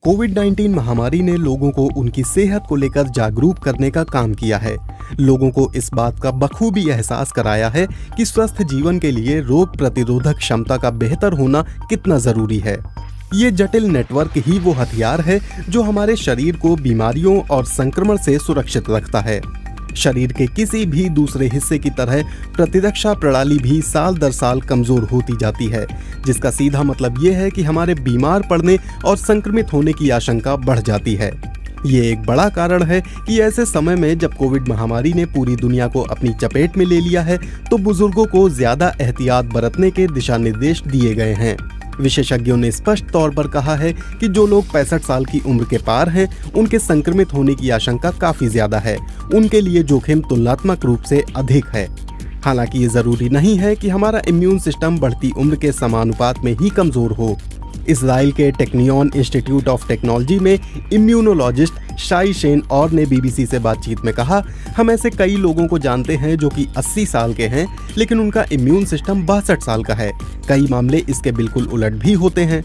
कोविड-19 महामारी ने लोगों को उनकी सेहत को लेकर जागरूक करने का काम किया है। लोगों को इस बात का बखूबी एहसास कराया है कि स्वस्थ जीवन के लिए रोग प्रतिरोधक क्षमता का बेहतर होना कितना जरूरी है। ये जटिल नेटवर्क ही वो हथियार है जो हमारे शरीर को बीमारियों और संक्रमण से सुरक्षित रखता है। शरीर के किसी भी दूसरे हिस्से की तरह प्रतिरक्षा प्रणाली भी साल दर साल कमजोर होती जाती है, जिसका सीधा मतलब ये है कि हमारे बीमार पड़ने और संक्रमित होने की आशंका बढ़ जाती है। ये एक बड़ा कारण है कि ऐसे समय में जब कोविड महामारी ने पूरी दुनिया को अपनी चपेट में ले लिया है, तो बुजुर्गों को ज्यादा एहतियात बरतने के दिशा निर्देश दिए गए हैं। विशेषज्ञों ने स्पष्ट तौर पर कहा है कि जो लोग 65 साल की उम्र के पार हैं, उनके संक्रमित होने की आशंका काफी ज्यादा है। उनके लिए जोखिम तुलनात्मक रूप से अधिक है। हालांकि ये जरूरी नहीं है कि हमारा इम्यून सिस्टम बढ़ती उम्र के समानुपात में ही कमजोर हो। इजराइल के टेक्नियन इंस्टीट्यूट ऑफ टेक्नोलॉजी में इम्यूनोलॉजिस्ट शाई शेन और ने बीबीसी से बातचीत में कहा, हम ऐसे कई लोगों को जानते हैं जो कि 80 साल के हैं, लेकिन उनका इम्यून सिस्टम 62 साल का है। कई मामले इसके बिल्कुल उलट भी होते हैं।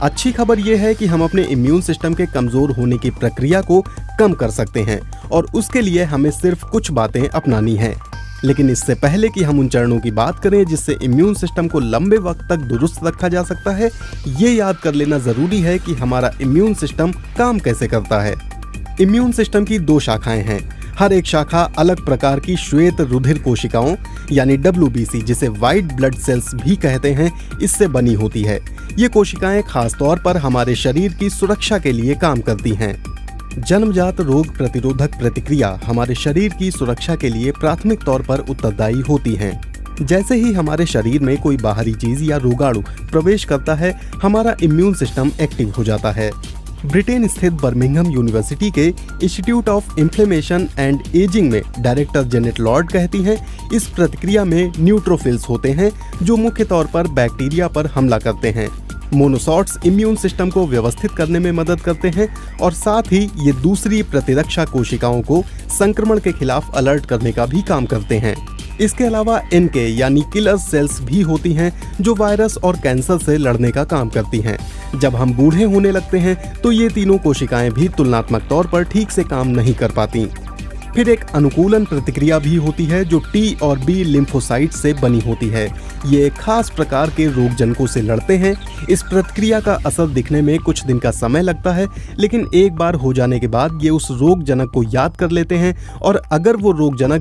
अच्छी खबर यह है कि हम अपने इम्यून सिस्टम के कमजोर होने की प्रक्रिया को कम कर सकते हैं और उसके लिए हमें सिर्फ कुछ बातें अपनानी हैं। लेकिन इससे पहले कि हम उन चरणों की बात करें जिससे इम्यून सिस्टम को लंबे वक्त तक दुरुस्त रखा जा सकता है, ये याद कर लेना जरूरी है कि हमारा इम्यून सिस्टम काम कैसे करता है। इम्यून सिस्टम की 2 शाखाएं हैं। हर एक शाखा अलग प्रकार की श्वेत रुधिर कोशिकाओं यानी WBC, जिसे व्हाइट ब्लड सेल्स भी कहते हैं, इससे बनी होती है। ये कोशिकाएं खास तौर पर हमारे शरीर की सुरक्षा के लिए काम करती हैं। जन्मजात रोग प्रतिरोधक प्रतिक्रिया हमारे शरीर की सुरक्षा के लिए प्राथमिक तौर पर उत्तरदायी होती हैं। जैसे ही हमारे शरीर में कोई बाहरी चीज या रोगाणु प्रवेश करता है, हमारा इम्यून सिस्टम एक्टिव हो जाता है। ब्रिटेन स्थित बर्मिंघम यूनिवर्सिटी के institute of inflammation and ageing में डायरेक्टर जेनेट लॉर्ड कहती हैं, इस प्रतिक्रिया में न्यूट्रोफिल्स होते हैं जो मुख्य तौर पर बैक्टीरिया पर हमला करते हैं। मोनोसॉट्स इम्यून सिस्टम को व्यवस्थित करने में मदद करते हैं और साथ ही ये दूसरी प्रतिरक्षा कोशिकाओं को संक्रमण के खिलाफ अलर्ट करने का भी काम करते हैं। इसके अलावा NK यानी किलर सेल्स भी होती हैं जो वायरस और कैंसर से लड़ने का काम करती हैं। जब हम बूढ़े होने लगते हैं तो ये तीनों कोशिकाएं भी तुलनात्मक तौर पर ठीक से काम नहीं कर पाती। फिर एक अनुकूलन प्रतिक्रिया भी होती है जो T और B लिम्फोसाइट से बनी होती है। ये एक खास प्रकार के रोगजनकों से लड़ते हैं। इस प्रतिक्रिया का असर दिखने में कुछ दिन का समय लगता है, लेकिन एक बार हो जाने के बाद ये उस रोगजनक को याद कर लेते हैं और अगर वो रोगजनक